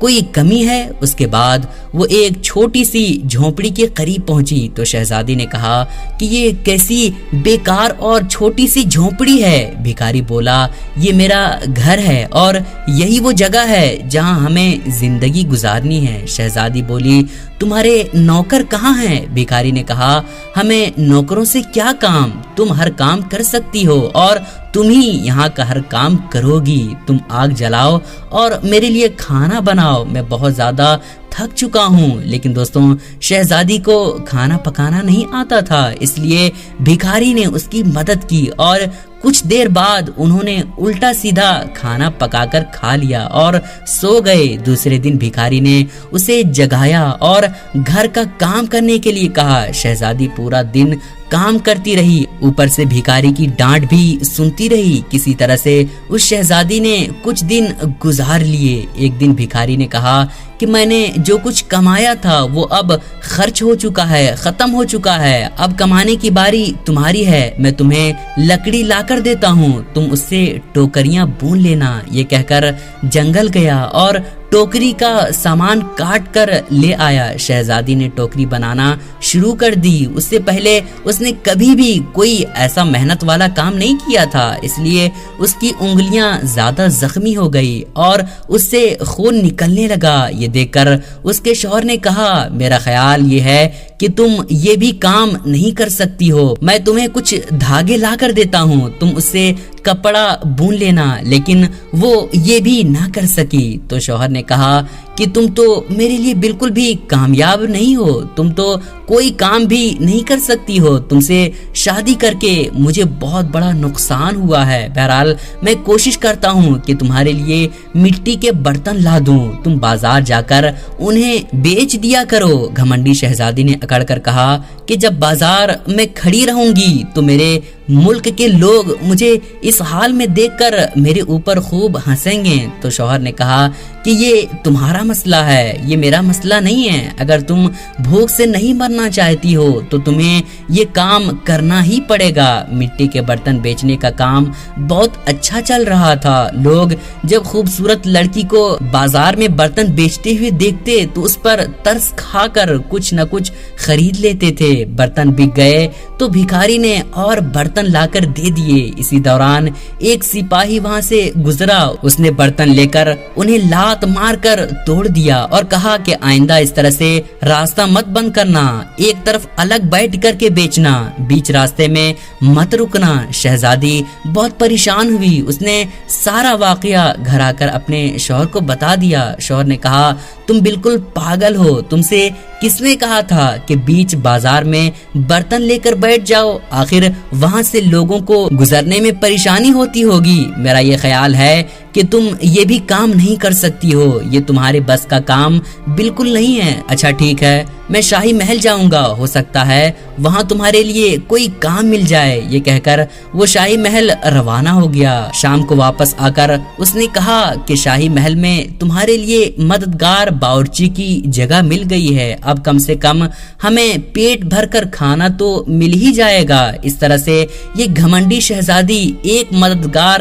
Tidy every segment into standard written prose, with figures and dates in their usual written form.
کوئی کمی ہے؟ اس کے بعد وہ ایک چھوٹی سی جھونپڑی کے قریب پہنچی تو شہزادی نے کہا کہ یہ کیسی بیکار اور چھوٹی سی جھونپڑی ہے۔ بھکاری بولا یہ میرا گھر ہے اور یہی وہ جگہ ہے جہاں ہمیں زندگی گزارنی ہے۔ شہزادی بولی تمہارے نوکر کہاں ہیں؟ بھکاری نے کہا ہمیں نوکروں سے کیا کام، تم ہر کام کر سکتی ہو اور تم ہی یہاں کا ہر کام کرو گی۔ تم آگ جلاؤ اور میرے لیے کھانا بناؤ، میں بہت زیادہ تھک چکا ہوں۔ لیکن دوستوں شہزادی کو کھانا پکانا نہیں آتا تھا، اس لیے بھکاری نے اس کی مدد کی اور کچھ دیر بعد انہوں نے الٹا سیدھا کھانا پکا کر کھا لیا اور سو گئے۔ دوسرے دن بھکاری نے اسے جگایا اور گھر کا کام کرنے کے لیے کہا۔ شہزادی پورا دن کام کرتی رہی، اوپر سے بھکاری کی ڈانٹ بھی سنتی رہی۔ کسی طرح سے اس شہزادی نے کچھ دن گزار لیے۔ ایک دن بھکاری نے کہا کہ میں نے جو کچھ کمایا تھا وہ اب خرچ ہو چکا ہے، ختم ہو چکا ہے، اب کمانے کی باری تمہاری ہے۔ میں تمہیں لکڑی لا کر دیتا ہوں، تم اس سے ٹوکریاں بون لینا۔ یہ کہہ کر جنگل گیا اور ٹوکری کا سامان کاٹ کر لے آیا۔ شہزادی نے ٹوکری بنانا شروع کر دی۔ اس سے پہلے اس نے کبھی بھی کوئی ایسا محنت والا کام نہیں کیا تھا، اس لیے اس کی انگلیاں زیادہ زخمی ہو گئی اور اس سے خون نکلنے لگا۔ یہ دیکھ کر اس کے شوہر نے کہا میرا خیال یہ ہے کہ تم یہ بھی کام نہیں کر سکتی ہو، میں تمہیں کچھ دھاگے لا کر دیتا ہوں، تم اس سے کپڑا بون لینا۔ لیکن وہ یہ بھی نہ کر سکی۔ تو شوہر نے کہا کہ تم تو میرے لیے بالکل بھی کامیاب نہیں ہو، تم تو کوئی کام بھی نہیں کر سکتی ہو، تم سے شادی کر کے مجھے بہت بڑا نقصان ہوا ہے۔ بہرحال میں کوشش کرتا ہوں کہ تمہارے لیے مٹی کے برتن لا دوں، تم بازار جا کر انہیں بیچ دیا کرو۔ گھمنڈی شہزادی نے اکڑ کر کہا کہ جب بازار میں کھڑی رہوں گی تو میرے ملک کے لوگ مجھے اس حال میں دیکھ کر میرے اوپر خوب ہنسیں گے۔ تو شوہر نے کہا کہ یہ تمہارا مسئلہ ہے، یہ میرا مسئلہ نہیں ہے، اگر تم بھوک سے نہیں مرنا چاہتی ہو تو تمہیں یہ کام کرنا ہی پڑے گا۔ مٹی کے برتن بیچنے کا کام بہت اچھا چل رہا تھا، لوگ جب خوبصورت لڑکی کو بازار میں برتن بیچتے ہوئے دیکھتے تو اس پر ترس کھا کر کچھ نہ کچھ خرید لیتے تھے۔ برتن بک گئے تو بھکاری نے اور برتن لا کر دے دیے۔ اسی دوران ایک سپاہی وہاں سے گزرا، اس نے برتن لے کر انہیں لات مار کر توڑ دیا اور کہا کہ آئندہ اس طرح سے راستہ مت بند کرنا، ایک طرف الگ بیٹھ کر کے بیچنا، بیچ راستے میں مت رکنا۔ شہزادی بہت پریشان ہوئی، اس نے سارا واقعہ گھر آ کر اپنے شوہر کو بتا دیا۔ شوہر نے کہا تم بالکل پاگل ہو، تم سے کس نے کہا تھا کہ بیچ بازار میں برتن لے کر بیٹھ جاؤ، آخر وہاں سے لوگوں کو گزرنے میں پریشانی ہوتی ہوگی۔ میرا یہ خیال ہے کہ تم یہ بھی کام نہیں کر سکتی ہو، یہ تمہارے بس کا کام بالکل نہیں ہے۔ اچھا ٹھیک ہے، میں شاہی محل جاؤں گا، ہو سکتا ہے وہاں تمہارے لیے کوئی کام مل جائے۔ یہ کہہ کر وہ شاہی محل روانہ ہو گیا۔ شام کو واپس آ کر اس نے کہا کہ شاہی محل میں تمہارے لیے مددگار باورچی کی جگہ مل گئی ہے، اب کم سے کم ہمیں پیٹ بھر کر کھانا تو مل ہی جائے گا۔ اس طرح سے یہ گھمنڈی شہزادی ایک مددگار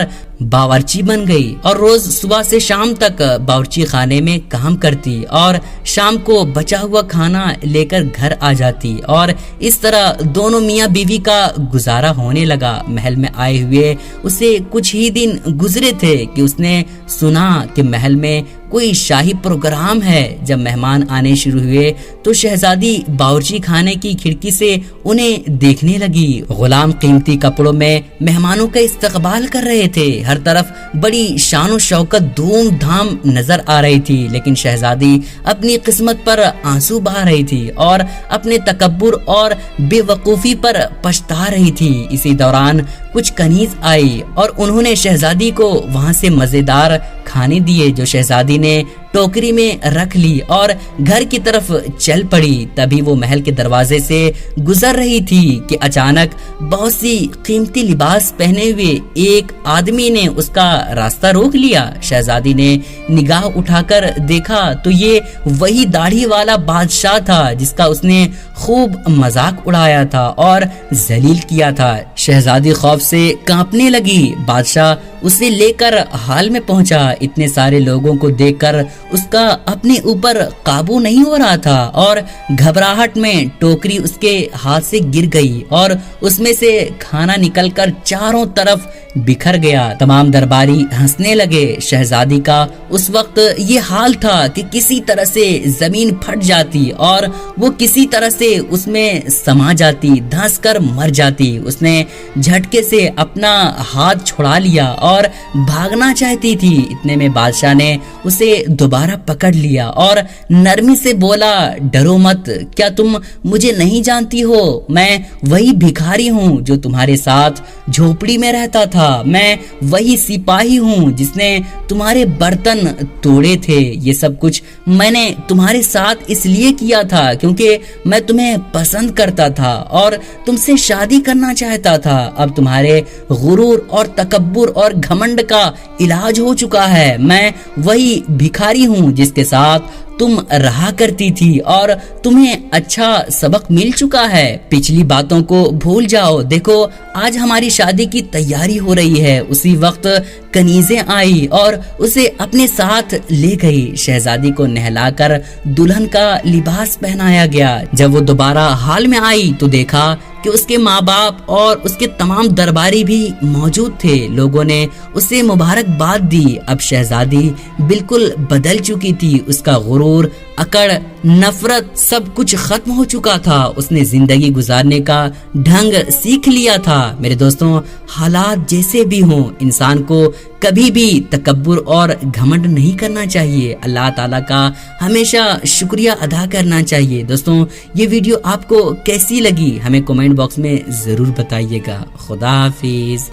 باورچی بن گئی اور روز صبح سے شام تک باورچی خانے میں کام کرتی اور شام کو بچا ہوا کھانا لے کر گھر آ جاتی، اور اس طرح دونوں میاں بیوی کا گزارا ہونے لگا۔ محل میں آئے ہوئے اسے کچھ ہی دن گزرے تھے کہ اس نے سنا کہ محل میں کوئی شاہی پروگرام ہے۔ جب مہمان آنے شروع ہوئے تو شہزادی باورچی خانے کی کھڑکی سے انہیں دیکھنے لگی۔ غلام قیمتی کپڑوں میں مہمانوں کا استقبال کر رہے تھے، ہر طرف بڑی شان و شوکت دھوم دھام نظر آ رہی تھی، لیکن شہزادی اپنی قسمت پر آنسو بہا رہی تھی اور اپنے تکبر اور بے وقوفی پر پچھتا رہی تھی۔ اسی دوران کچھ کنیز آئی اور انہوں نے شہزادی کو وہاں سے مزیدار کھانے دیے جو شہزادی نے ٹوکری میں رکھ لی اور گھر کی طرف چل پڑی۔ تبھی وہ محل کے دروازے سے گزر رہی تھی کہ اچانک بہت سی قیمتی لباس پہنے ہوئے ایک آدمی نے اس کا راستہ روک لیا۔ شہزادی نے نگاہ اٹھا کر دیکھا تو یہ وہی داڑھی والا بادشاہ تھا جس کا اس نے خوب مذاق اڑایا تھا اور ذلیل کیا تھا۔ شہزادی خوف سے کانپنے لگی۔ بادشاہ اسے لے کر حال میں پہنچا۔ اتنے سارے لوگوں کو دیکھ کر اس کا اپنے اوپر قابو نہیں ہو رہا تھا اور گھبراہٹ میں ٹوکری اس کے ہاتھ سے گر گئی اور اس میں سے کھانا نکل کر چاروں طرف بکھر گیا۔ تمام درباری ہنسنے لگے۔ شہزادی کا اس وقت یہ حال تھا کہ کسی طرح سے زمین پھٹ جاتی اور وہ کسی طرح سے اس میں سما جاتی، دھنس کر مر جاتی۔ اس نے جھٹکے سے اپنا ہاتھ چھڑا لیا اور بھاگنا چاہتی تھی، اتنے میں بادشاہ نے اسے دوبارہ پکڑ لیا اور نرمی سے بولا، ڈرو مت، کیا تم مجھے نہیں جانتی ہو؟ میں وہی بھکاری ہوں جو تمہارے ساتھ جھوپڑی میں رہتا تھا، میں وہی سپاہی ہوں جس نے تمہارے برتن توڑے تھے۔ یہ سب کچھ میں نے تمہارے ساتھ اس لیے کیا تھا کیونکہ میں تمہیں پسند کرتا تھا اور تم سے شادی کرنا چاہتا تھا۔ اب تمہارے غرور اور تکبر اور گھمنڈ کا علاج ہو چکا ہے۔ میں وہی بھکاری ہوں جس کے ساتھ تم رہا کرتی تھی اور تمہیں اچھا سبق مل چکا ہے۔ پچھلی باتوں کو بھول جاؤ، دیکھو آج ہماری شادی کی تیاری ہو رہی ہے۔ اسی وقت کنیزیں آئی اور اسے اپنے ساتھ لے گئی۔ شہزادی کو نہلا کر دلہن کا لباس پہنایا گیا۔ جب وہ دوبارہ حال میں آئی تو دیکھا کہ اس کے ماں باپ اور اس کے تمام درباری بھی موجود تھے۔ لوگوں نے اسے مبارکباد دی۔ اب شہزادی بالکل بدل چکی تھی، اس کا غرور، اکڑ، نفرت سب کچھ ختم ہو چکا تھا۔ اس نے زندگی گزارنے کا ڈھنگ سیکھ لیا تھا۔ میرے دوستوں، حالات جیسے بھی ہوں، انسان کو کبھی بھی تکبر اور گھمنڈ نہیں کرنا چاہیے۔ اللہ تعالیٰ کا ہمیشہ شکریہ ادا کرنا چاہیے۔ دوستوں، یہ ویڈیو آپ کو کیسی لگی ہمیں کمنٹ باکس میں ضرور بتائیے گا۔ خدا حافظ۔